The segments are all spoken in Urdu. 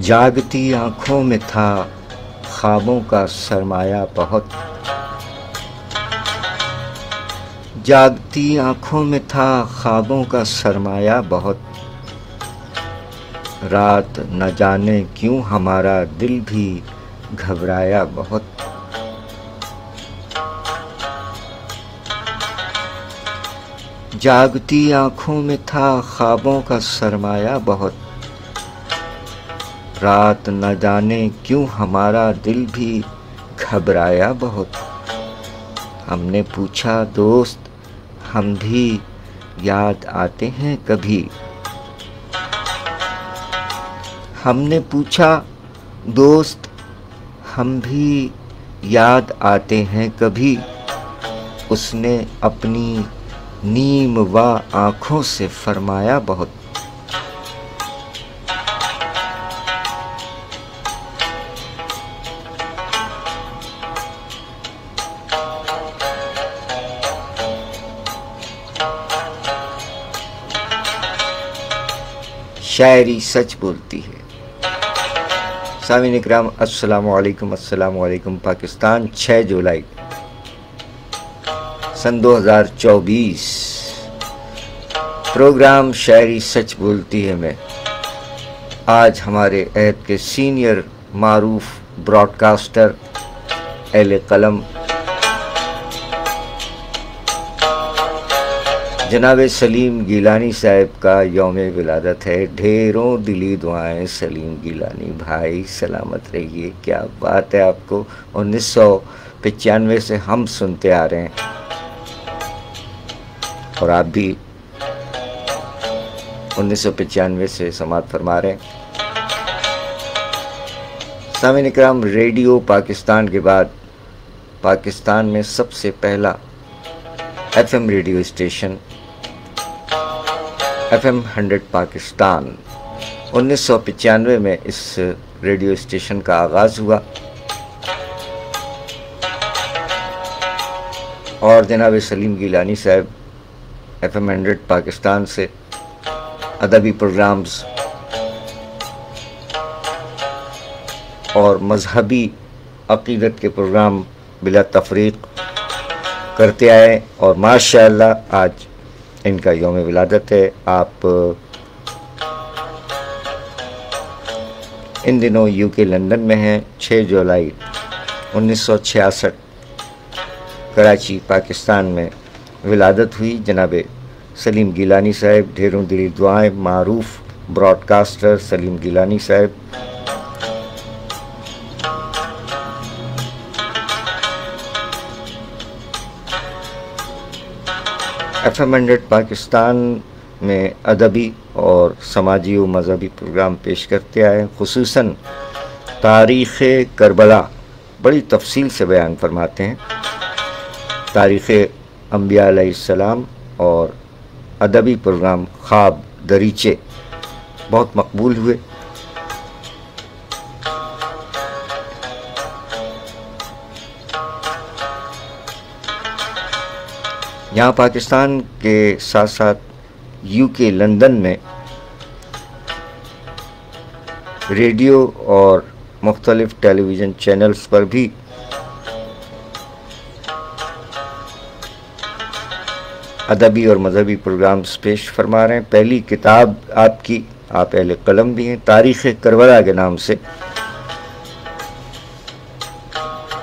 جاگتی آنکھوں میں تھا خوابوں کا سرمایہ بہت، جاگتی آنکھوں میں تھا خوابوں کا سرمایہ بہت، رات نہ جانے کیوں ہمارا دل بھی گھبرایا بہت، جاگتی آنکھوں میں تھا خوابوں کا سرمایہ بہت، رات نہ جانے کیوں ہمارا دل بھی گھبرایا بہت، ہم نے پوچھا دوست ہم بھی یاد آتے ہیں کبھی، ہم نے پوچھا دوست ہم بھی یاد آتے ہیں کبھی، اس نے اپنی نیم و آنکھوں سے فرمایا بہت، شاعری سچ بولتی ہے۔ سامعین اکرام السلام علیکم پاکستان 6 جولائی سن 2024 پروگرام شاعری سچ بولتی ہے میں آج ہمارے عہد کے سینئر معروف براڈ کاسٹر اہل قلم جناب سلیم گیلانی صاحب کا یوم ولادت ہے۔ ڈھیروں دلی دعائیں سلیم گیلانی بھائی، سلامت رہیے۔ کیا بات ہے، آپ کو 1995 سے ہم سنتے آ رہے ہیں اور آپ بھی 1995 سے سماعت فرما رہے ہیں۔ سامعین اکرام، ریڈیو پاکستان کے بعد پاکستان میں سب سے پہلا F M radio station FM 100 Pakistan 1995 میں اس ریڈیو اسٹیشن کا آغاز ہوا اور جناب سلیم گیلانی صاحب FM 100 پاکستان سے ادبی پروگرامز اور مذہبی عقیدت کے پروگرام بلا تفریق کرتے آئے اور ماشاءاللہ آج ان کا یوم ولادت ہے۔ آپ ان دنوں UK لندن میں ہیں۔ 6 جولائی 1966 کراچی پاکستان میں ولادت ہوئی جناب سلیم گیلانی صاحب۔ ڈھیروں دلی دعائیں معروف براڈ کاسٹر سلیم گیلانی صاحب۔ FM 100 پاکستان میں ادبی اور سماجی و مذہبی پروگرام پیش کرتے آئے، خصوصاً تاریخ کربلا بڑی تفصیل سے بیان فرماتے ہیں۔ تاریخ انبیاء علیہ السلام اور ادبی پروگرام خواب دریچے بہت مقبول ہوئے۔ یہاں پاکستان کے ساتھ ساتھ UK لندن میں ریڈیو اور مختلف ٹیلی ویژن چینلز پر بھی ادبی اور مذہبی پروگرامز پیش فرما رہے ہیں۔ پہلی کتاب آپ کی، آپ اہل قلم بھی ہیں، تاریخ کربلا کے نام سے،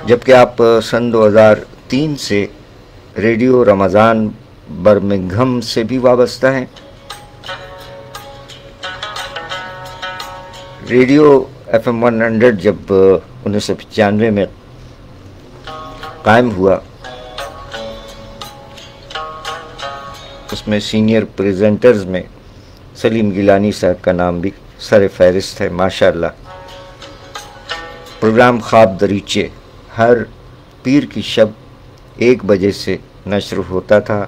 جبکہ آپ سن 2003 سے ریڈیو رمضان برمنگھم سے بھی وابستہ ہیں۔ ریڈیو FM 100 جب 1995 میں قائم ہوا، اس میں سینئر پریزنٹرز میں سلیم گیلانی صاحب کا نام بھی سر فہرست ہے، ماشاءاللہ۔ پروگرام خواب دریچے ہر پیر کی شب 1 بجے سے نشر ہوتا تھا،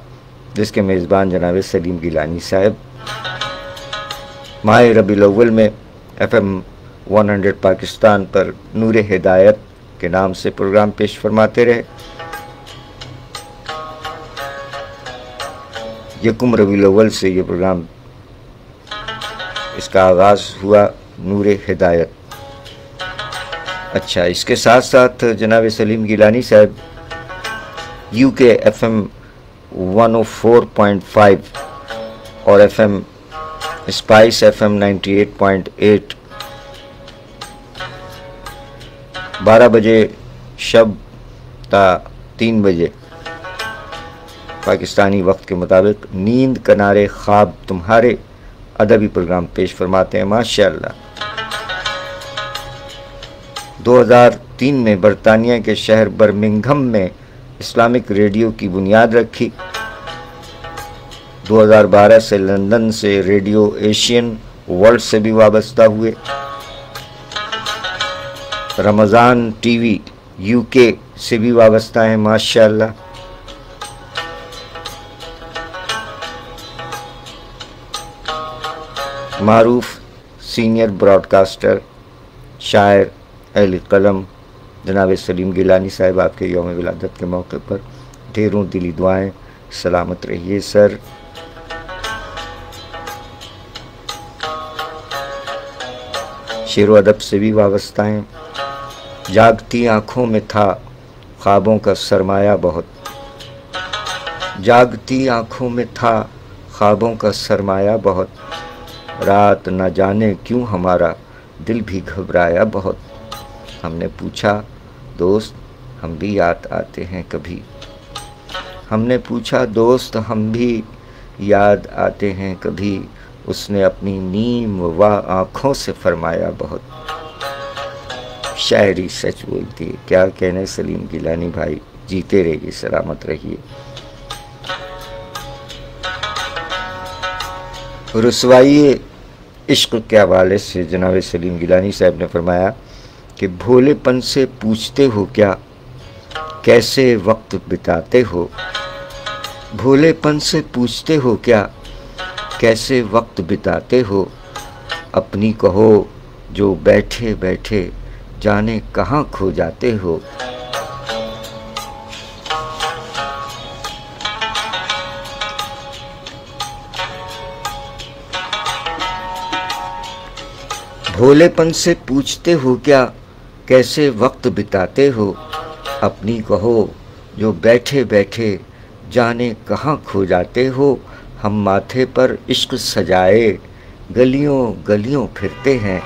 جس کے میزبان جناب سلیم گیلانی صاحب ماہ ربیع الاول میں FM 100 پاکستان پر نور ہدایت کے نام سے پروگرام پیش فرماتے رہے۔ 1 ربیع الاول سے یہ پروگرام، اس کا آغاز ہوا نور ہدایت۔ اچھا، اس کے ساتھ ساتھ جناب سلیم گیلانی صاحب UK FM 104.5 اور FM اسپائس FM 98.8 12 بجے شب تا 3 بجے پاکستانی وقت کے مطابق نیند کنارے خواب تمہارے ادبی پروگرام پیش فرماتے ہیں، ماشاءاللہ۔ 2003 میں برطانیہ کے شہر برمنگھم میں اسلامک ریڈیو کی بنیاد رکھی۔ 2012 سے لندن سے ریڈیو ایشین ورلڈ سے بھی وابستہ ہوئے۔ رمضان ٹی وی UK سے بھی وابستہ ہیں، ماشاءاللہ۔ معروف سینئر براڈ کاسٹر، شاعر، اہل قلم جناب سلیم گیلانی صاحب، آپ کے یوم ولادت کے موقع پر ڈھیروں دلی دعائیں، سلامت رہیے سر۔ شعر و ادب سے بھی وابستہ ہیں۔ جاگتی آنکھوں میں تھا خوابوں کا سرمایہ بہت، جاگتی آنکھوں میں تھا خوابوں کا سرمایہ بہت، رات نہ جانے کیوں ہمارا دل بھی گھبرایا بہت۔ ہم نے پوچھا دوست ہم بھی یاد آتے ہیں کبھی، ہم نے پوچھا دوست ہم بھی یاد آتے ہیں کبھی، اس نے اپنی نیم و آنکھوں سے فرمایا بہت۔ شاعری سچ بولتی ہے، کیا کہنے سلیم گیلانی بھائی، جیتے رہیے، سلامت رہیے۔ رسوائی عشق کے حوالے سے جناب سلیم گیلانی صاحب نے فرمایا کہ بھولے پن سے پوچھتے ہو کیا کیسے وقت بتاتے ہو، بھولے پن سے پوچھتے ہو کیا کیسے وقت بتاتے ہو، اپنی کہو جو بیٹھے بیٹھے جانے کہاں کھو جاتے ہو۔ بھولے پن سے پوچھتے ہو کیا کیسے وقت بتاتے ہو، اپنی کہو جو بیٹھے بیٹھے جانے کہاں کھو جاتے ہو، ہم ماتھے پر عشق سجائے گلیوں گلیوں پھرتے ہیں،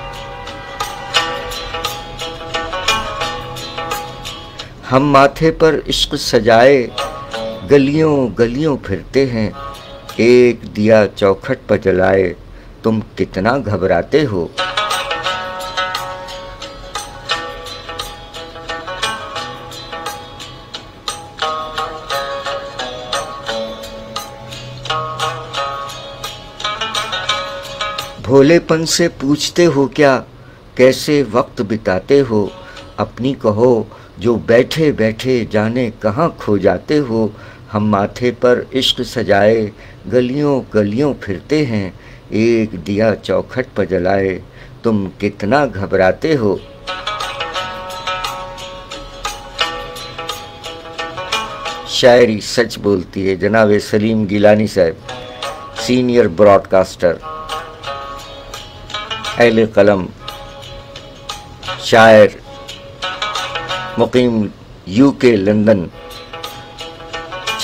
ہم ماتھے پر عشق سجائے گلیوں گلیوں پھرتے ہیں، ایک دیا چوکھٹ پر جلائے تم کتنا گھبراتے ہو۔ بھولے پن سے پوچھتے ہو کیا کیسے وقت بتاتے ہو، اپنی کہو جو بیٹھے بیٹھے جانے کہاں کھو جاتے ہو، ہم ماتھے پر عشق سجائے گلیوں گلیوں پھرتے ہیں، ایک دیا چوکھٹ پر جلائے تم کتنا گھبراتے ہو۔ شاعری سچ بولتی ہے، جناب سلیم گیلانی صاحب، سینئر براڈ کاسٹر، اہل قلم، شاعر، مقیم UK لندن،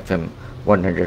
FM 100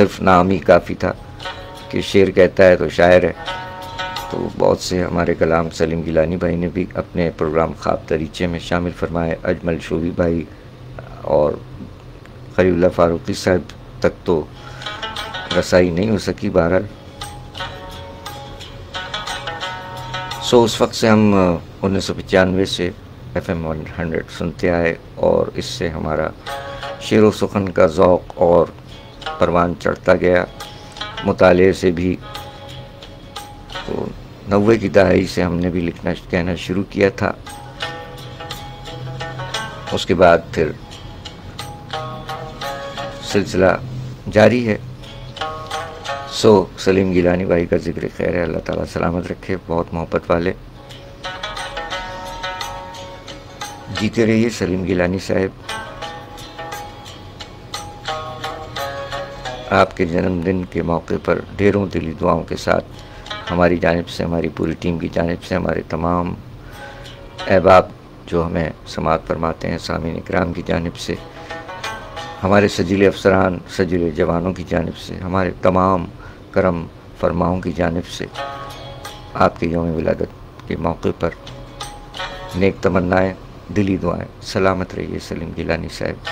صرف نام ہی کافی تھا کہ شعر کہتا ہے تو شاعر ہے. تو بہت سے ہمارے کلام سلیم گیلانی بھائی نے بھی اپنے پروگرام خواب دریچے میں شامل فرمائے. اجمل شوبی بھائی اور خلیل اللہ فاروقی صاحب تک تو رسائی نہیں ہو سکی. بہرحال اس وقت سے ہم 1995 سے FM 100 سنتے آئے اور اس سے ہمارا شعر و سخن کا ذوق اور پروان چڑھتا گیا. مطالعے سے بھی تو 90 کی دہائی سے ہم نے بھی لکھنا کہنا شروع کیا تھا. اس کے بعد پھر سلسلہ جاری ہے. سلیم گیلانی بھائی کا ذکر خیر ہے، اللہ تعالیٰ سلامت رکھے. بہت محبت والے، جیتے رہیے سلیم گیلانی صاحب. آپ کے جنم دن کے موقع پر ڈھیروں دلی دعاؤں کے ساتھ ہماری جانب سے، ہماری پوری ٹیم کی جانب سے، ہمارے تمام احباب جو ہمیں سماعت فرماتے ہیں، سامعین اکرام کی جانب سے، ہمارے سجیلے افسران، سجیلے جوانوں کی جانب سے، ہمارے تمام کرم فرماؤں کی جانب سے آپ کے یوم ولادت کے موقع پر نیک تمنائیں، دلی دعائیں. سلامت رہیے سلیم گیلانی صاحب.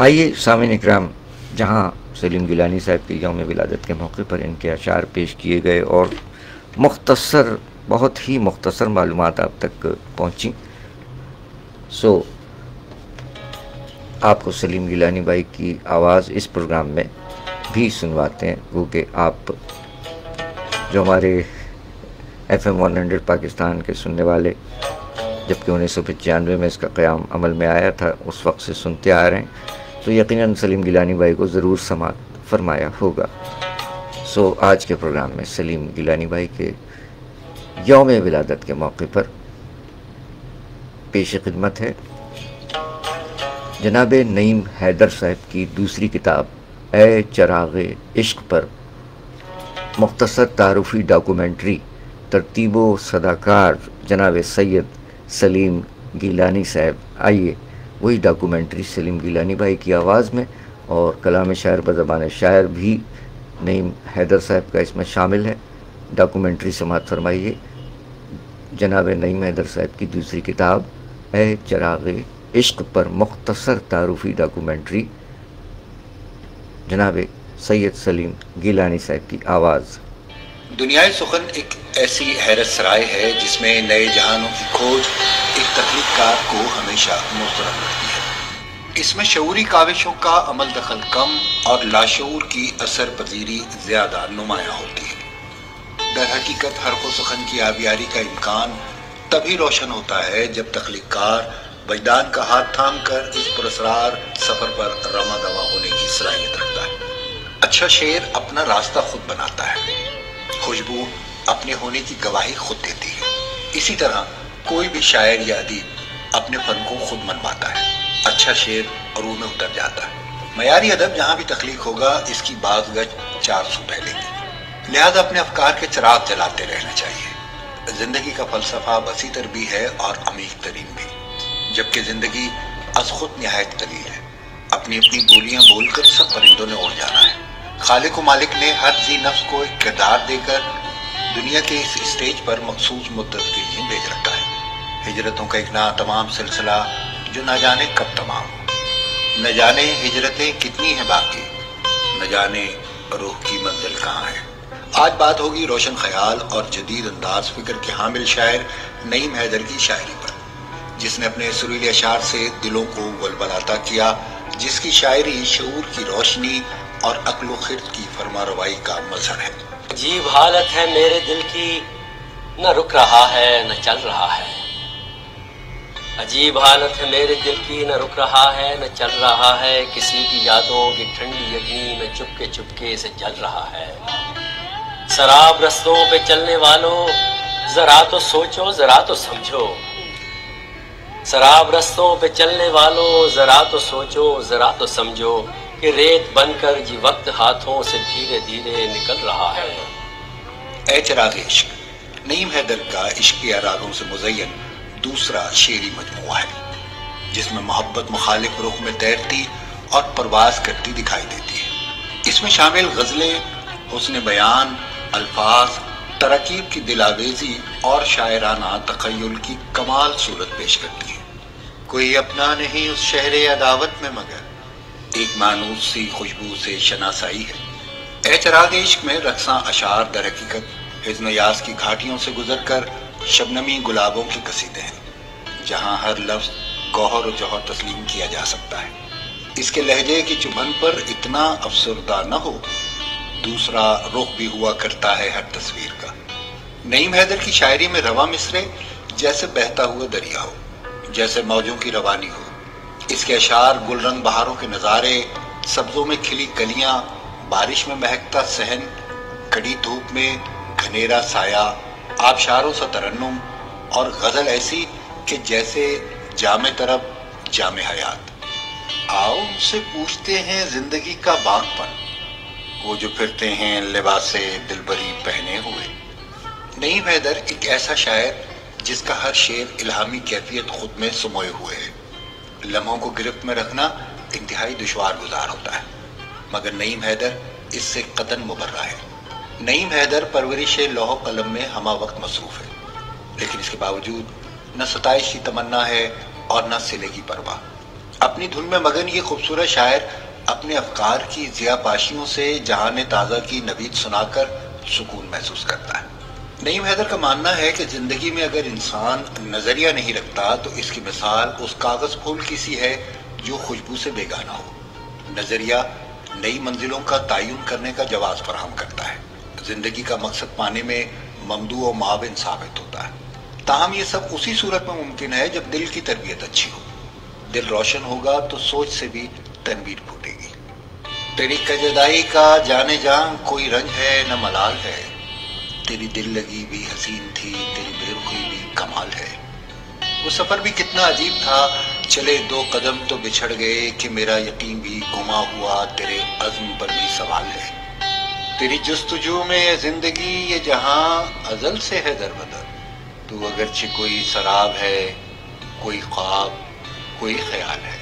آئیے سامعین اکرام، جہاں سلیم گیلانی صاحب کے یوم ولادت کے موقع پر ان کے اشعار پیش کیے گئے اور مختصر، بہت ہی مختصر معلومات آپ تک پہنچیں. آپ کو سلیم گیلانی بھائی کی آواز اس پروگرام میں بھی سنواتے ہیں، کیونکہ آپ جو ہمارے FM 100 پاکستان کے سننے والے، جبکہ 1995 میں اس کا قیام عمل میں آیا تھا، اس وقت سے سنتے آ رہے ہیں، تو یقیناً سلیم گیلانی بھائی کو ضرور سماعت فرمایا ہوگا. آج کے پروگرام میں سلیم گیلانی بھائی کے یوم ولادت کے موقع پر پیش خدمت ہے جناب نعیم حیدر صاحب کی دوسری کتاب اے چراغ عشق پر مختصر تعارفی ڈاکومنٹری، ترتیب و صداکار جناب سید سلیم گیلانی صاحب. آئیے وہی ڈاکومنٹری سلیم گیلانی بھائی کی آواز میں، اور کلام شاعر بزبان شاعر بھی نعیم حیدر صاحب کا اس میں شامل ہے. ڈاکومنٹری سماعت فرمائیے جناب نعیم حیدر صاحب کی دوسری کتاب اے چراغ عشق پر مختصر تعارفی ڈاکومنٹری، جناب سید سلیم گیلانی صاحب کی آواز. دنیائے سخن ایک ایسی حیرت سرائے ہے جس میں نئے جہانوں کی کھوج ایک تخلیق کار کو ہمیشہ مضطرب رکھتی ہے. اس میں شعوری کاوشوں کا عمل دخل کم اور لاشعور کی اثر پذیری زیادہ نمایاں ہوتی ہے. در حقیقت حرف و سخن کی آبیاری کا امکان تبھی روشن ہوتا ہے جب تخلیق کار وجدان کا ہاتھ تھام کر اس پراسرار سفر پر رواں دواں ہونے کی صلاحیت رکھتا ہے. اچھا شعر اپنا راستہ خود بناتا ہے، خوشبو اپنے ہونے کی گواہی خود دیتی ہے. اسی طرح کوئی بھی شاعر یا ادیب اپنے فن کو خود منواتا ہے. اچھا شعر روح میں اتر جاتا ہے. معیاری ادب جہاں بھی تخلیق ہوگا اس کی باز گج 400 پھیلیں گی. لہذا اپنے افکار کے چراغ جلاتے رہنا چاہیے. زندگی کا فلسفہ وسیع تر بھی ہے اور عمیق ترین بھی، جبکہ زندگی از خود نہایت قلیل ہے. اپنی اپنی بولیاں بول کر سب پرندوں نے اڑ جانا ہے. خالق و مالک نے ہر ذی نفس کو ایک کردار دے کر دنیا کے اس اسٹیج پر مخصوص مدت کے لیے بھیج رکھا ہے. ہجرتوں کا ایک ناتمام سلسلہ جو نہ جانے کب تمام ہو، نہ جانے ہجرتیں کتنی ہیں باقی، نہ جانے روح کی منزل کہاں ہے. آج بات ہوگی روشن خیال اور جدید انداز فکر کے حامل شاعر نعیم حیدر کی شاعری پر، جس نے اپنے سریلے اشعار سے دلوں کو ولولاتا کیا، جس کی شاعری شعور کی روشنی اور عقل و خرد کی فرما روائی کا مظہر ہے. عجیب حالت ہے میرے دل کی، نہ رک رہا ہے نہ چل رہا ہے. عجیب حالت ہے میرے دل کی، نہ رک رہا ہے نہ چل رہا ہے. کسی کی یادوں کی ٹھنڈی اگنی میں چپکے سے جل رہا ہے. سراب رستوں پہ چلنے والوں ذرا تو سوچو ذرا تو سمجھو. سراب رستوں پہ چلنے والوں ذرا تو سوچو ذرا تو سمجھو کہ ریت بن کر یہ وقت ہاتھوں سے دھیرے دھیرے نکل رہا ہے. اے چراغ عشق نعیم حیدر کا عشقیہ راگوں سے مزین دوسرا شعری مجموعہ ہے جس میں محبت مخالف رخ میں تیرتی اور پرواز کرتی دکھائی دیتی ہے۔ اس میں شامل غزلیں حسن بیان، الفاظ، تراکیب کی دلاویزی اور شاعرانہ تخیل کی کمال صورت پیش کرتی ہے۔ کوئی اپنا نہیں اس شہر عداوت میں مگر ایک مانوس سی خوشبو سے شناسائی ہے۔ اے چراغ عشق میں رقصاں اشعار در حقیقت حزن یاس کی گھاٹیوں سے گزر کر شبنمی گلابوں کے قصیدے ہیں جہاں ہر لفظ گوہر و جوہر تسلیم کیا جا سکتا ہے۔ اس کے لہجے کی چبھن پر اتنا افسردہ نہ ہو، دوسرا رخ بھی ہوا کرتا ہے ہر تصویر کا۔ نعیم حیدر کی شاعری میں رواں مصرے جیسے بہتا ہوا دریا ہو، جیسے موجوں کی روانی ہو۔ اس کے اشعار گل رنگ بہاروں کے نظارے، سبزوں میں کھلی کلیاں، بارش میں مہکتا صحن، کڑی دھوپ میں گھنیرا سایہ، آبشاروں سا ترنم اور غزل ایسی کہ جیسے جامع طرب جامع حیات۔ آؤ ان سے پوچھتے ہیں زندگی کا باغ پن، وہ جو پھرتے ہیں لباس دلبری پہنے ہوئے۔ نعیم حیدر ایک ایسا شاعر جس کا ہر شعر الہامی کیفیت خود میں سموئے ہوئے ہے۔ لمحوں کو گرفت میں رکھنا انتہائی دشوار گزار ہوتا ہے، مگر نعیم حیدر اس سے قطعاً مبرہ ہے۔ نعیم حیدر پرورش لوح و قلم میں ہمہ وقت مصروف ہے، لیکن اس کے باوجود نہ ستائش کی تمنا ہے اور نہ صلے کی پرواہ۔ اپنی دھن میں مگن یہ خوبصورت شاعر اپنے افکار کی ضیاء پاشیوں سے جہان تازہ کی نوید سنا کر سکون محسوس کرتا ہے۔ نعیم حیدر کا ماننا ہے کہ زندگی میں اگر انسان نظریہ نہیں رکھتا تو اس کی مثال اس کاغذ پھول کی سی ہے جو خوشبو سے بیگانہ ہو۔ نظریہ نئی منزلوں کا تعین کرنے کا جواز فراہم کرتا ہے، زندگی کا مقصد پانے میں ممدوح و معاون ثابت ہوتا ہے۔ تاہم یہ سب اسی صورت میں ممکن ہے جب دل کی تربیت اچھی ہو۔ دل روشن ہوگا تو سوچ سے بھی تنویر پھوٹے گی۔ تیری کجدائی کا جانے جان کوئی رنج ہے نہ ملال ہے، تیری دل لگی بھی حسین تھی، تیری بے رخی بھی کمال ہے۔ وہ سفر بھی کتنا عجیب تھا، چلے 2 قدم تو بچھڑ گئے کہ میرا یقین بھی گما ہوا، تیرے عزم پر بھی سوال ہے۔ تیری جستجو میں زندگی یہ جہاں ازل سے ہے در بدر، تو اگرچہ کوئی سراب ہے، کوئی خواب، کوئی خیال ہے۔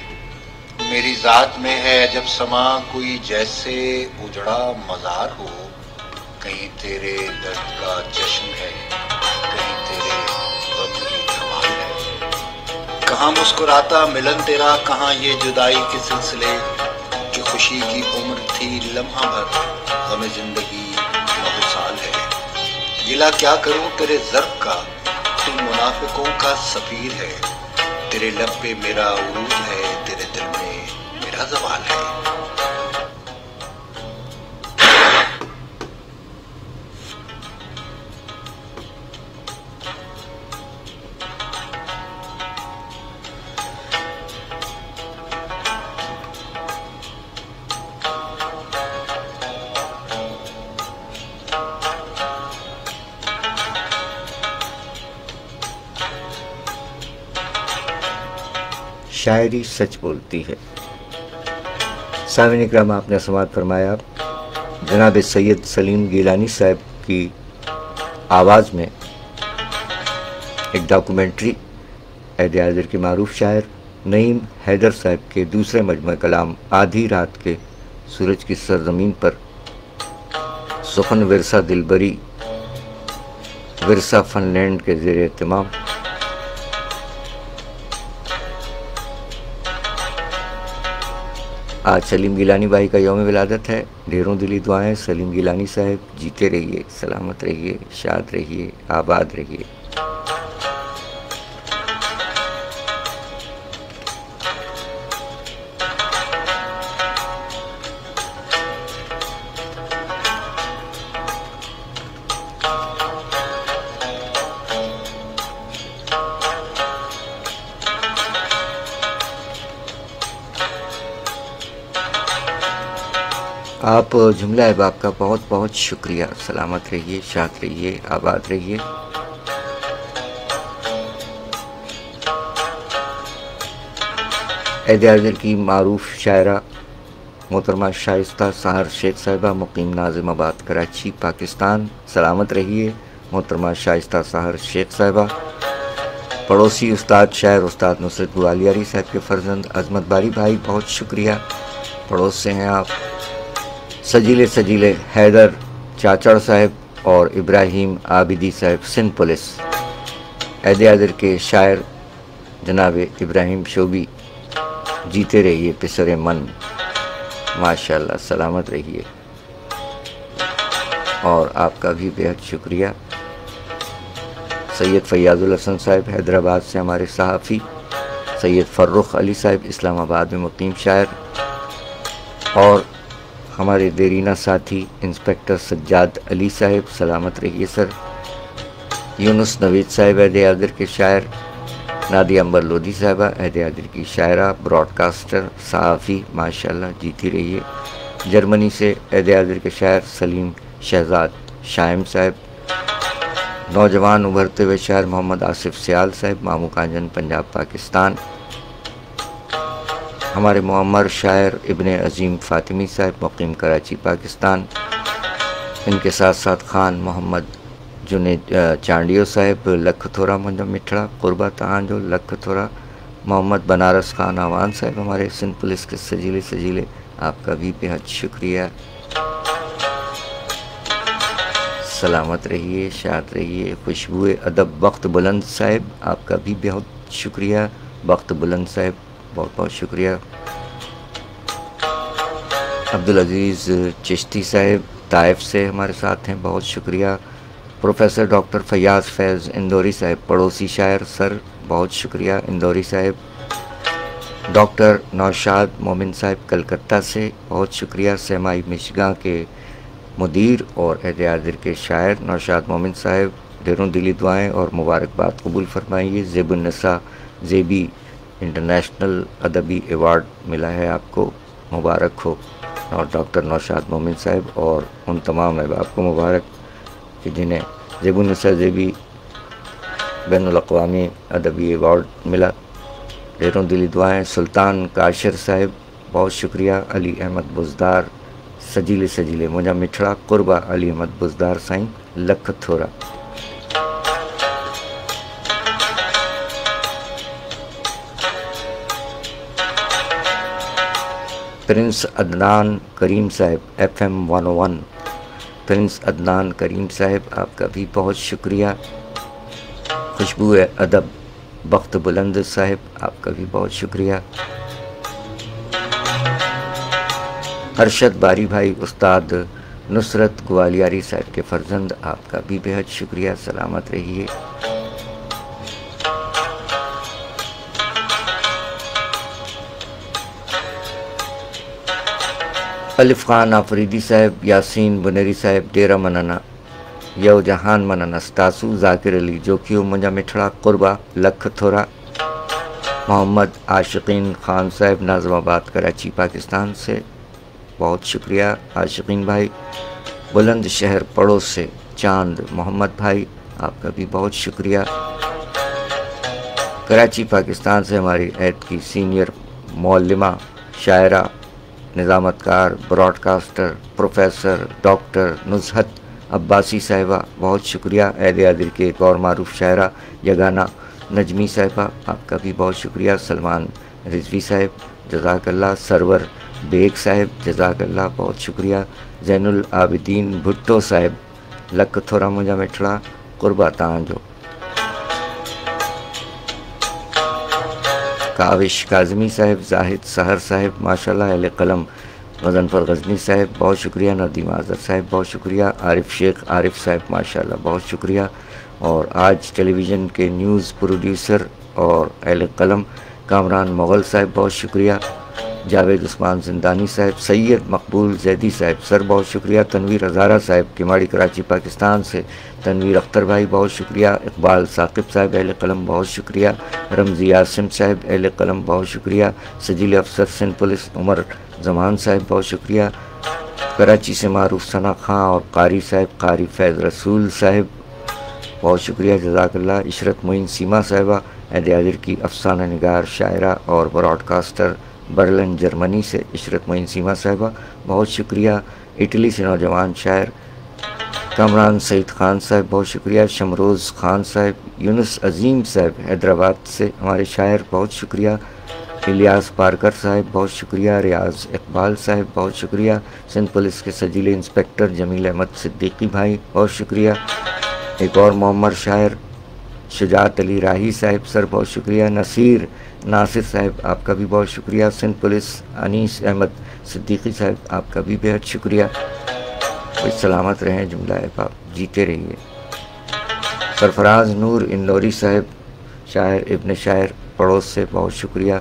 میری ذات میں ہے جب سما کوئی جیسے اجڑا مزار ہو، کہیں تیرے درد کا جشن ہے، کہیں تیرے غم کی دھمال ہے۔ کہاں مسکراتا ملن تیرا، کہاں یہ جدائی کے سلسلے، کہ خوشی کی عمر تھی لمحہ بھر، غم زندگی 9 سال ہے۔ گلا کیا کروں تیرے ضرب کا، تو منافقوں کا سفیر ہے، تیرے لب پہ میرا عروج ہے، تیرے دل میں میرا زوال ہے۔ شاعری سچ بولتی ہے۔ سامعین اکرام، آپ نے سماعت فرمایا جناب سید سلیم گیلانی صاحب کی آواز میں ایک ڈاکومنٹری عہد حاضر کے معروف شاعر نعیم حیدر صاحب کے دوسرے مجموعہ کلام آدھی رات کے سورج کی سرزمین پر سخن ورثہ دلبری ورثہ فن لینڈ کے زیر اہتمام آج سلیم گیلانی بھائی کا یوم ولادت ہے۔ ڈھیروں دلی دعائیں سلیم گیلانی صاحب، جیتے رہیے، سلامت رہیے، شاد رہیے، آباد رہیے۔ آپ جملہ احباب کا بہت بہت شکریہ۔ سلامت رہیے، شاد رہیے، آباد رہیے۔ عہد حاضر کی معروف شاعرہ محترمہ شائستہ سحر شیخ صاحبہ مقیم ناظم آباد کراچی پاکستان، سلامت رہیے محترمہ شائستہ سحر شیخ صاحبہ۔ پڑوسی استاد شاعر استاد نصرت گوالیاری صاحب کے فرزند عظمت باری بھائی، بہت شکریہ، پڑوس سے ہیں آپ۔ سجیلے سجیلے حیدر چاچڑ صاحب اور ابراہیم عابدی صاحب، سندھ پولیس۔ عہد عادر کے شاعر جناب ابراہیم شوبی، جیتے رہیے پسر من، ماشاءاللہ، سلامت رہیے، اور آپ کا بھی بہت شکریہ۔ سید فیاض الحسن صاحب حیدرآباد سے ہمارے صحافی، سید فرخ علی صاحب اسلام آباد میں مقیم شاعر، اور ہمارے دیرینہ ساتھی انسپکٹر سجاد علی صاحب، سلامت رہیے سر۔ یونس نوید صاحب عہد عادر کے شاعر، نادیہ امبر لودھی صاحبہ عہد عادر کی شاعرہ، براڈ کاسٹر، صحافی، ماشاءاللہ، جیتی رہیے۔ جرمنی سے عہد عادر کے شاعر سلیم شہزاد شائم صاحب۔ نوجوان ابھرتے ہوئے شاعر محمد آصف سیال صاحب، مامو کانجن، پنجاب، پاکستان۔ ہمارے معمر شاعر ابن عظیم فاطمی صاحب، مقیم کراچی، پاکستان۔ ان کے ساتھ ساتھ خان محمد جنید چانڈیو صاحب، لکھ تھورا منجا مٹھڑا، قربہ تہان جو لکھ تھورا۔ محمد بنارس خان آوان صاحب ہمارے سندھ پولیس کے سجیلے سجیلے، آپ کا بھی بہت شکریہ، سلامت رہیے، شاد رہیے۔ خوشبو ادب بخت بلند صاحب، آپ کا بھی بہت شکریہ، بخت بلند صاحب، بہت بہت شکریہ۔ عبدالعزیز چشتی صاحب طائف سے ہمارے ساتھ ہیں، بہت شکریہ۔ پروفیسر ڈاکٹر فیاض فیض اندوری صاحب، پڑوسی شاعر، سر بہت شکریہ اندوری صاحب۔ ڈاکٹر نوشاد مومن صاحب کلکتہ سے، بہت شکریہ۔ سیمائی مشگاں کے مدیر اور عہد عادر کے شاعر نوشاد مومن صاحب، ڈھیروں دلی دعائیں اور مبارکباد قبول فرمائیے۔ زیب النساء زیبی انٹرنیشنل ادبی ایوارڈ ملا ہے آپ کو، مبارک ہو، اور ڈاکٹر نوشاد مومن صاحب اور ان تمام احباب کو مبارک کہ جنہیں زیب النساء زیبی بین الاقوامی ادبی ایوارڈ ملا، ڈھیروں دلی دعائیں۔ سلطان کاشر صاحب، بہت شکریہ۔ علی احمد بزدار، سجیلے سجیلے منجا مٹھڑا، قربہ علی احمد بزدار سائیں، لکھ تھورا۔ پرنس عدنان کریم صاحب، FM 101، پرنس عدنان کریم صاحب، آپ کا بھی بہت شکریہ۔ خوشبو ادب بخت بلند صاحب، آپ کا بھی بہت شکریہ۔ ارشد باری بھائی استاد نصرت گوالیاری صاحب کے فرزند، آپ کا بھی بہت شکریہ، سلامت رہیے۔ الف خان آفریدی صاحب، یاسین بنیری صاحب، ڈیرہ مننا، یو جہان مننا ستاسو، ذاکر علی جوکیو منجا مٹھڑا، قربہ لکھ تھورا۔ محمد عاشقین خان صاحب ناظم آباد کراچی پاکستان سے، بہت شکریہ عاشقین بھائی۔ بلند شہر پڑوس سے چاند محمد بھائی، آپ کا بھی بہت شکریہ۔ کراچی پاکستان سے ہماری عہد کی سینئر معلمہ، شاعرہ، نظامت کار، broadcaster, professor doctor Nuzhat Abbasi Sahiba, بہت شکریہ۔ عہد عادر کے ایک اور معروف شاعرہ یگانہ نجمی صاحبہ، آپ کا بھی بہت شکریہ۔ سلمان رضوی صاحب، جزاک اللہ۔ سرور بیگ صاحب، جزاک اللہ، بہت شکریہ۔ زین العابدین بھٹو صاحب، لکھ تھورا منجا مٹھڑا، قربہ تان جو۔ کاوش کاظمی صاحب، زاہد سحر صاحب، ماشاءاللہ، اہل قلم غضنفر غزنی صاحب، بہت شکریہ۔ ندیم آذر صاحب، بہت شکریہ۔ عارف شیخ عارف صاحب، ماشاءاللہ، بہت شکریہ۔ اور آج ٹیلی ویژن کے نیوز پروڈیوسر اور اہل قلم کامران مغل صاحب، بہت شکریہ۔ جاوید عثمان زندانی صاحب، سید مقبول زیدی صاحب، سر بہت شکریہ۔ تنویر ہزارہ صاحب، کماڑی کراچی پاکستان سے، تنویر اختر بھائی، بہت شکریہ۔ اقبال ثاقب صاحب، اہل قلم، بہت شکریہ۔ رمزی عاصم صاحب، اہل قلم، بہت شکریہ۔ سجیل افسر سندھ پولیس عمر زمان صاحب، بہت شکریہ۔ کراچی سے معروف ثنا خان اور قاری صاحب، قاری فیض رسول صاحب، بہت شکریہ، جزاک اللہ۔ عشرت معین سیما صاحبہ، عہد عادر کی افسانہ نگار، شاعرہ اور براڈ کاسٹر، برلن جرمنی سے عشرت معین سیما صاحبہ بہت شکریہ. اٹلی سے نوجوان شاعر کامران سعید خان صاحب بہت شکریہ. شمروز خان صاحب. یونس عظیم صاحب حیدرآباد سے ہمارے شاعر بہت شکریہ. الیاس پارکر صاحب بہت شکریہ. ریاض اقبال صاحب بہت شکریہ. سندھ پولیس کے سجیلے انسپکٹر جمیل احمد صدیقی بھائی بہت شکریہ. ایک اور معمر شاعر شجاعت علی راہی صاحب سر بہت شکریہ. ناصر صاحب آپ کا بھی بہت شکریہ. سندھ پولیس انیس احمد صدیقی صاحب آپ کا بھی بہت شکریہ. سلامت رہیں جملہ احباب جیتے رہیے. سرفراز نور اندوری صاحب شاعر ابن شاعر پڑوس سے بہت شکریہ.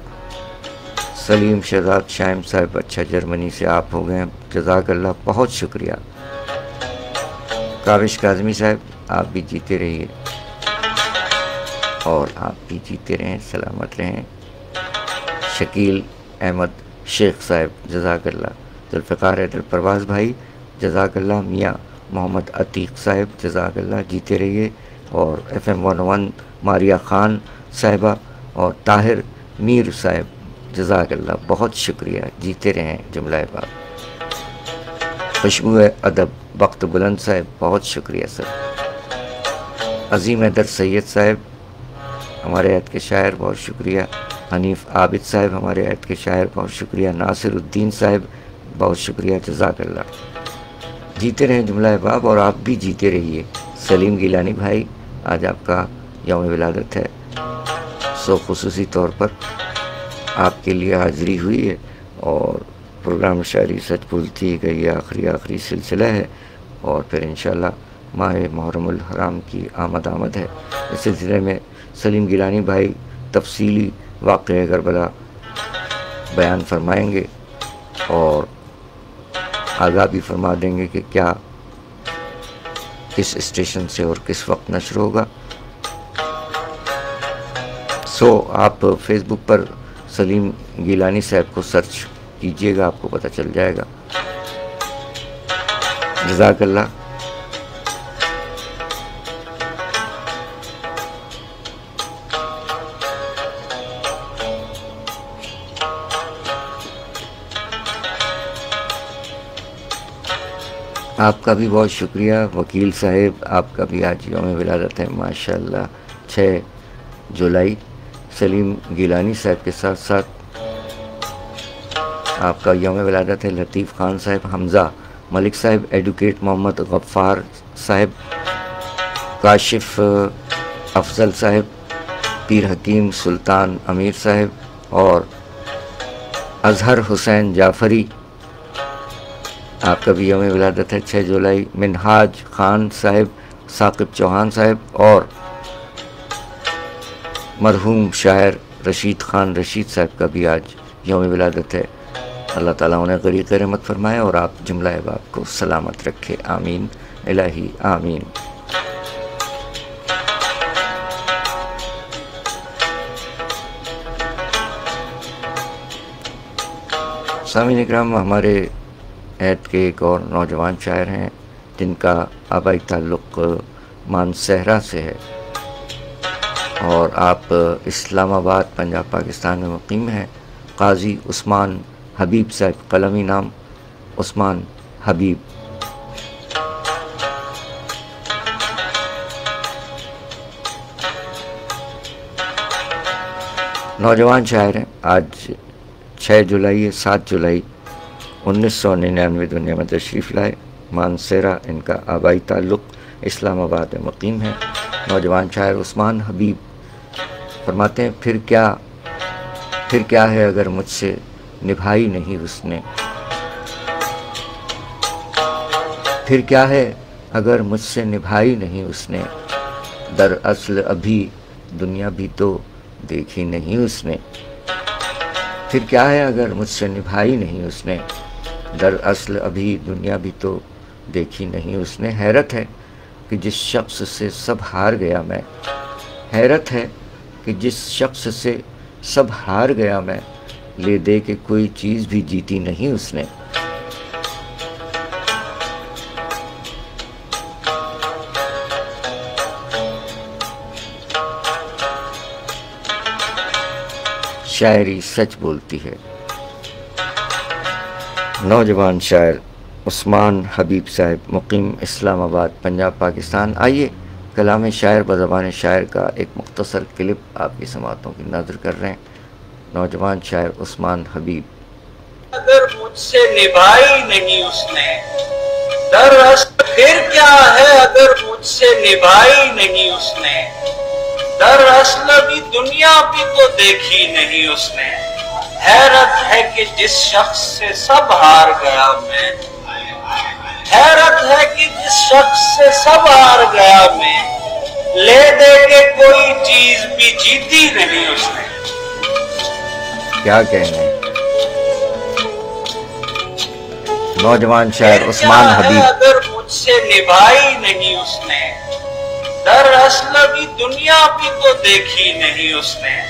سلیم شہزاد شائم صاحب اچھا جرمنی سے آپ ہو گئے جزاک اللہ بہت شکریہ. کاوش کاظمی صاحب آپ بھی جیتے رہیے اور آپ بھی جیتے رہیں سلامت رہیں. شکیل احمد شیخ صاحب جزاک اللہ. ذوالفقار حیدر پرواز بھائی جزاک اللہ. میاں محمد عتیق صاحب جزاک اللہ جیتے رہیے. اور FM 101 ماریہ خان صاحبہ اور طاہر میر صاحب جزاک اللہ بہت شکریہ جیتے رہیں جملہ احباب. خوشبو ادب وقت بلند صاحب بہت شکریہ سر. عظیم حیدر سید صاحب ہمارے عہد کے شاعر بہت شکریہ. حنیف عابد صاحب ہمارے عہد کے شاعر بہت شکریہ. ناصر الدین صاحب بہت شکریہ جزاک اللہ. جیتے رہیں جملہ احباب اور آپ بھی جیتے رہیے. سلیم گیلانی بھائی آج آپ کا یوم ولادت ہے سو خصوصی طور پر آپ کے لیے حاضری ہوئی ہے اور پروگرام شاعری سچ بولتی گئی آخری سلسلہ ہے اور پھر انشاءاللہ ماہ محرم الحرام کی آمد ہے. اس سلسلے میں سلیم گیلانی بھائی تفصیلی واقعہ کربلا بیان فرمائیں گے اور آگاہ بھی فرما دیں گے کہ کیا کس اسٹیشن سے اور کس وقت نشر ہوگا. آپ فیس بک پر سلیم گیلانی صاحب کو سرچ کیجئے گا آپ کو پتہ چل جائے گا. جزاک اللہ. آپ کا بھی بہت شکریہ وکیل صاحب آپ کا بھی آج یوم ولادت ہے ماشاءاللہ 6 جولائی. سلیم گیلانی صاحب کے ساتھ ساتھ آپ کا یوم ولادت ہے لطیف خان صاحب. حمزہ ملک صاحب. ایڈوکیٹ محمد غفار صاحب. کاشف افضل صاحب. پیر حکیم سلطان امیر صاحب اور اظہر حسین جعفری آپ کا بھی یوم ولادت ہے 6 جولائی. منہاج خان صاحب. ثاقب چوہان صاحب اور مرحوم شاعر رشید خان رشید صاحب کا بھی آج یوم ولادت ہے. اللہ تعالیٰ انہیں غریق رحمت فرمائے اور آپ جملہ احباب کو سلامت رکھے آمین الہی آمین. سامعین اکرام ہمارے عہد کے ایک اور نوجوان شاعر ہیں جن کا آبائی تعلق مانسہرہ سے ہے اور آپ اسلام آباد پنجاب پاکستان میں مقیم ہیں. قاضی عثمان حبیب صاحب. قلمی نام عثمان حبیب. نوجوان شاعر ہیں. آج 6 جولائی 7 جولائی 1999 دنیا میں تشریف لائے. مانسہرہ ان کا آبائی تعلق اسلام آباد میں مقیم ہے. نوجوان شاعر عثمان حبیب فرماتے ہیں پھر کیا ہے اگر مجھ سے نبھائی نہیں اس نے. پھر کیا ہے اگر مجھ سے نبھائی نہیں اس نے. دراصل ابھی دنیا بھی تو دیکھی نہیں اس نے. پھر کیا ہے اگر مجھ سے نبھائی نہیں اس نے. دراصل ابھی دنیا بھی تو دیکھی نہیں اس نے. حیرت ہے کہ جس شخص سے سب ہار گیا میں. حیرت ہے کہ جس شخص سے سب ہار گیا میں. لے دے کہ کوئی چیز بھی جیتی نہیں اس نے. شاعری سچ بولتی ہے. نوجوان شاعر عثمان حبیب صاحب، مقیم اسلام آباد، پنجاب، پاکستان۔ آئیے کلام شاعر بزبان شاعر کا ایک مختصر کلپ آپ کی سماعتوں کی نظر کر رہے ہیں۔ نوجوان شاعر عثمان حبیب۔ اگر مجھ سے نبھائی نہیں اس نے دراصل پھر کیا ہے، اگر مجھ سے نبھائی نہیں اس نے دراصل ابھی دنیا بھی تو دیکھی نہیں اس نے۔ حیرت ہے کہ جس شخص سے سب ہار گیا میں، حیرت ہے کہ جس شخص سے سب ہار گیا میں، لے دے کے کوئی چیز بھی جیتی نہیں اس نے۔ کیا کہنے نوجوان شاعر عثمان حبیب۔ اگر مجھ سے نبھائی نہیں اس نے دراصل ابھی دنیا بھی تو دیکھی نہیں اس نے۔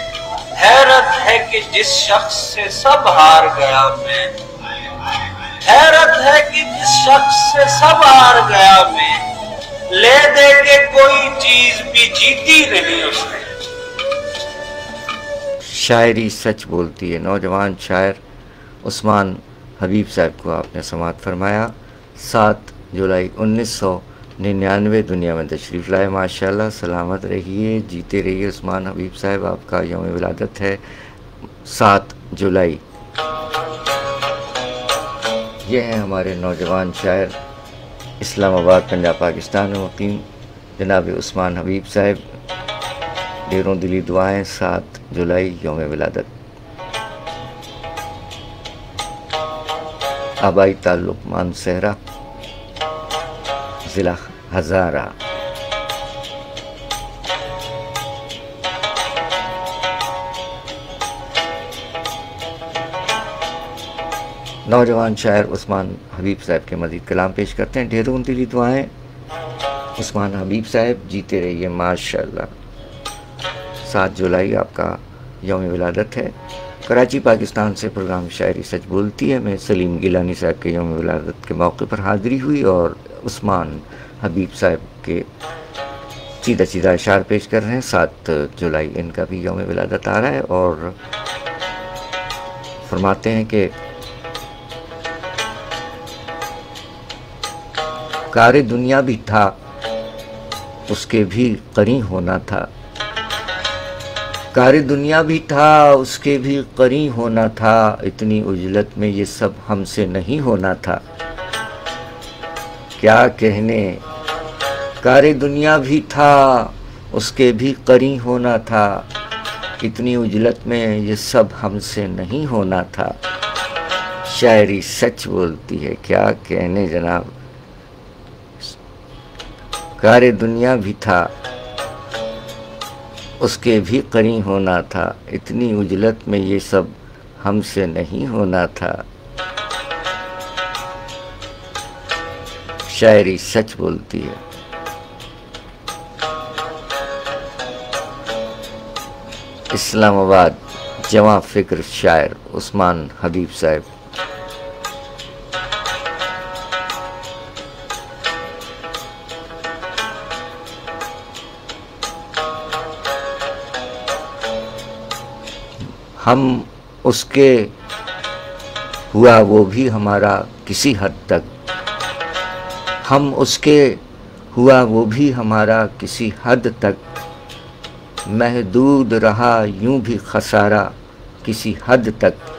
حیرت ہے کہ جس شخص سے سب ہار گیا میں، حیرت ہے کہ جس شخص سے سب ہار گیا میں، لے دے کے کوئی چیز بھی جیتی نہیں اس نے۔ شاعری سچ بولتی ہے۔ نوجوان شاعر عثمان حبیب صاحب کو آپ نے سماعت فرمایا۔ 7 جولائی 1999 دنیا میں تشریف لائے۔ ماشاءاللہ، سلامت رہیے، جیتے رہیے عثمان حبیب صاحب۔ آپ کا یوم ولادت ہے 7 جولائی۔ یہ ہیں ہمارے نوجوان شاعر اسلام آباد، پنجاب، پاکستان میں مقیم جناب عثمان حبیب صاحب۔ ڈھیروں دلی دعائیں۔ 7 جولائی یوم ولادت۔ آبائی تعلق مانسہرہ، ضلع ہزارہ۔ نوجوان شاعر عثمان حبیب صاحب کے مزید کلام پیش کرتے ہیں۔ ڈھیروں دلی دعائیں عثمان حبیب صاحب، جیتے رہیے ماشاءاللہ۔ 7 جولائی آپ کا یوم ولادت ہے۔ کراچی، پاکستان سے پروگرام شاعری سچ بولتی ہے میں سلیم گیلانی صاحب کے یوم ولادت کے موقع پر حاضری ہوئی اور عثمان حبیب صاحب کے سیدھا سیدھا اشعار پیش کر رہے ہیں۔ 7 جولائی ان کا بھی یوم ولادت آ رہا ہے اور فرماتے ہیں کہ کار دنیا بھی تھا، اس کے بھی قرین ہونا تھا، کار دنیا بھی تھا، اس کے بھی قرین ہونا تھا، اتنی عجلت میں یہ سب ہم سے نہیں ہونا تھا۔ کیا کہنے کار دنیا بھی تھا، اس کے بھی قرین ہونا تھا، اتنی عجلت میں یہ سب ہم سے نہیں ہونا تھا۔ شاعری سچ بولتی ہے، کیا کہنے جناب۔ کار دنیا بھی تھا، اس کے بھی قرین ہونا تھا، اتنی عجلت میں یہ سب ہم سے نہیں ہونا تھا۔ شاعری سچ بولتی ہے۔ اسلام آباد، جواں فکر شاعر عثمان حبیب صاحب۔ ہم اس کے ہوا وہ بھی ہمارا کسی حد تک، ہم اس کے ہوا وہ بھی ہمارا کسی حد تک، محدود رہا یوں بھی خسارہ کسی حد تک۔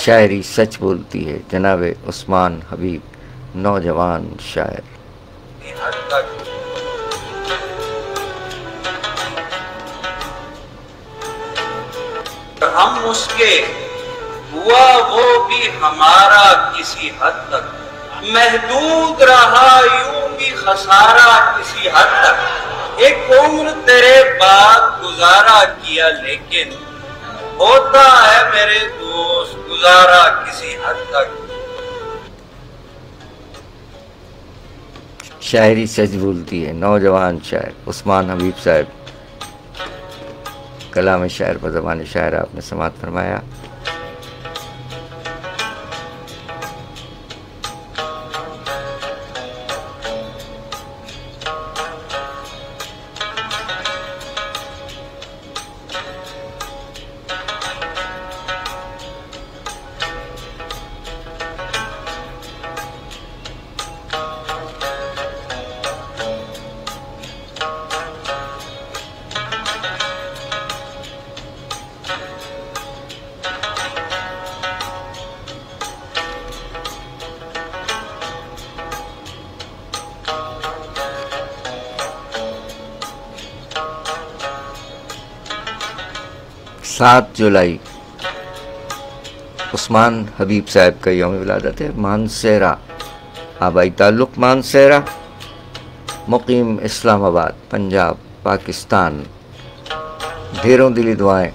شاعری سچ بولتی ہے جناب عثمان حبیب، نوجوان شاعر۔ ہم اس کے ہوا وہ بھی ہمارا کسی حد تک، محدود رہا یوں بھی خسارہ کسی حد تک۔ ایک عمر تیرے بعد گزارا کیا لیکن ہوتا ہے میرے دوست گزارا کسی حد تک۔ شاعری سچ بولتی ہے، نوجوان شاعر عثمان حبیب صاحب۔ کلام شاعر پر زبان شاعر آپ نے سماعت فرمایا۔ 7 جولائی عثمان حبیب صاحب کا یوم ولادت ہے۔ مانسہرہ، آبائی تعلق مانسہرہ، مقیم اسلام آباد، پنجاب، پاکستان۔ ڈھیروں دلی دعائیں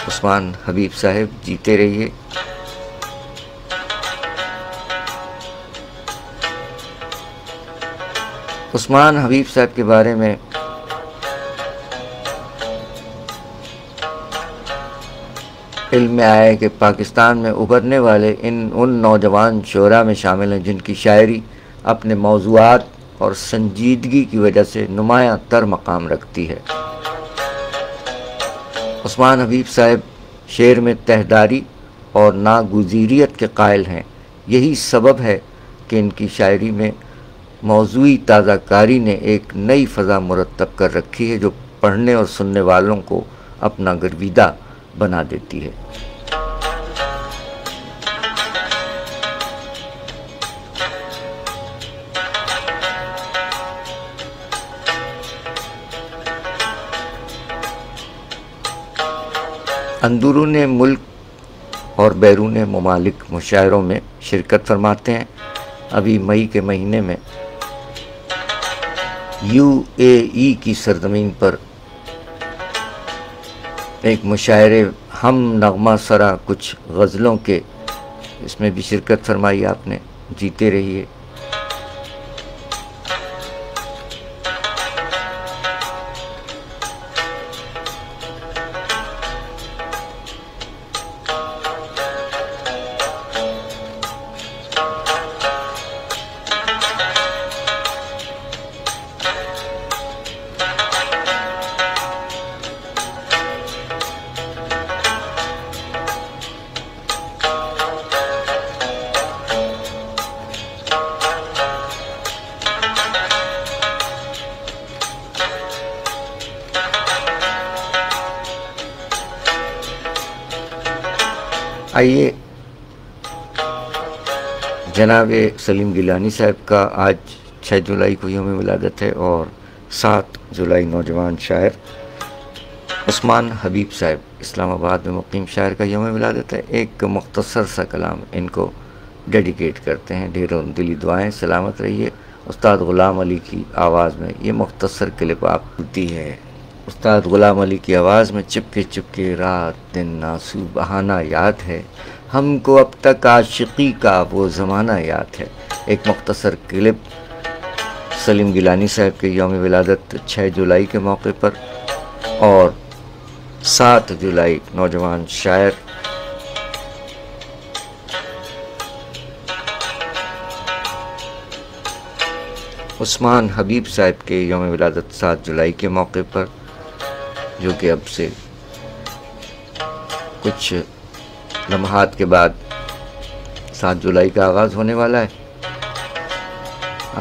عثمان حبیب صاحب، جیتے رہیے۔ عثمان حبیب صاحب کے بارے میں علم میں آیا ہے کہ پاکستان میں ابھرنے والے ان نوجوان شعراء میں شامل ہیں جن کی شاعری اپنے موضوعات اور سنجیدگی کی وجہ سے نمایاں تر مقام رکھتی ہے۔ عثمان حبیب صاحب شعر میں تہداری اور ناگزیریت کے قائل ہیں۔ یہی سبب ہے کہ ان کی شاعری میں موضوعی تازہ کاری نے ایک نئی فضا مرتب کر رکھی ہے جو پڑھنے اور سننے والوں کو اپنا گرویدہ بنا دیتی ہے۔ اندرون ملک اور بیرون ممالک مشاعروں میں شرکت فرماتے ہیں۔ ابھی مئی کے مہینے میں UAE کی سرزمین پر ایک مشاعرے ہم نغمہ سرا کچھ غزلوں کے، اس میں بھی شرکت فرمائی آپ نے۔ جیتے رہیے۔ آئیے، جناب سلیم گیلانی صاحب کا آج 6 جولائی کو یوم ولادت ہے اور 7 جولائی نوجوان شاعر عثمان حبیب صاحب اسلام آباد میں مقیم شاعر کا یوم ولادت ہے۔ ایک مختصر سا کلام ان کو ڈیڈیکیٹ کرتے ہیں۔ ڈھیروں دلی دعائیں، سلامت رہیے۔ استاد غلام علی کی آواز میں یہ مختصر کلپ آپ ہوتی ہے۔ استاد غلام علی کی آواز میں چپکے چپکے رات دن ناسو بہانہ یاد ہے، ہم کو اب تک عاشقی کا وہ زمانہ یاد ہے۔ ایک مختصر کلپ سلیم گیلانی صاحب کے یوم ولادت 6 جولائی کے موقع پر اور 7 جولائی نوجوان شاعر عثمان حبیب صاحب کے یوم ولادت 7 جولائی کے موقع پر، جو کہ اب سے کچھ لمحات کے بعد 7 جولائی کا آغاز ہونے والا ہے،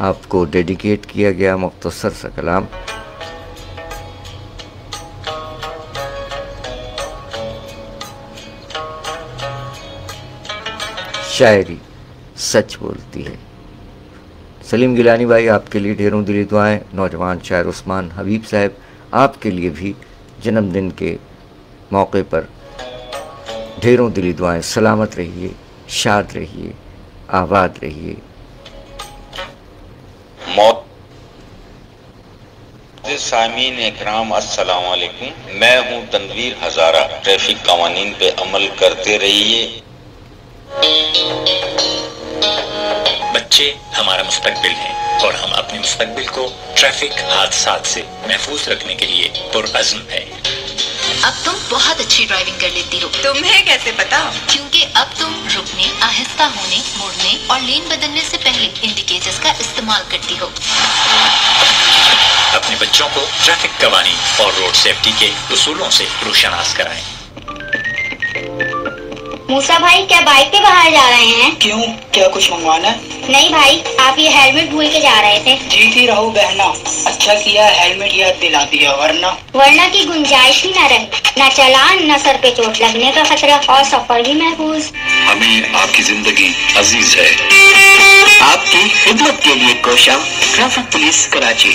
آپ کو ڈیڈیکیٹ کیا گیا مختصر سا کلام۔ شاعری سچ بولتی ہے۔ سلیم گیلانی بھائی، آپ کے لیے ڈھیروں دلی دعائیں۔ نوجوان شاعر عثمان حبیب صاحب، آپ کے لیے بھی جنم دن کے موقع پر ڈھیروں دلی دعائیں۔ سلامت رہیے، شاد رہیے، آباد رہیے۔ سامعین اکرام، السلام علیکم۔ میں ہوں تنویر ہزارہ۔ ٹریفک قوانین پہ عمل کرتے رہیے۔ بچے ہمارا مستقبل ہیں اور ہم اپنے مستقبل کو ٹریفک حادثات سے محفوظ رکھنے کے لیے پرعزم ہیں۔ اب تم بہت اچھی ڈرائیونگ کر لیتی ہو۔ تمہیں کیسے پتا؟ کیونکہ اب تم رکنے، آہستہ ہونے، مڑنے اور لین بدلنے سے پہلے انڈیکیٹرز کا استعمال کرتی ہو۔ اپنے بچوں کو ٹریفک قوانین اور روڈ سیفٹی کے اصولوں سے روشناس کرائیں۔ موسیٰ بھائی، کیا بائک پہ باہر جا رہے ہیں؟ کیوں؟ کیا کچھ منگوانا ہے؟ نہیں بھائی، آپ یہ ہیلمٹ بھول کے جا رہے تھے۔ جیتی رہو بہنا، اچھا کیا ہیلمٹ یاد دلا دیا، ورنہ کی گنجائش ہی نہ رہی، نہ چلان، نہ سر پہ چوٹ لگنے کا خطرہ اور سفر بھی محفوظ۔ ہمیں آپ کی زندگی عزیز ہے۔ آپ کی خدمت کے لیے کوشاں، traffic police Karachi.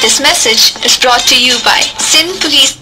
This message is brought to you by Sindh Police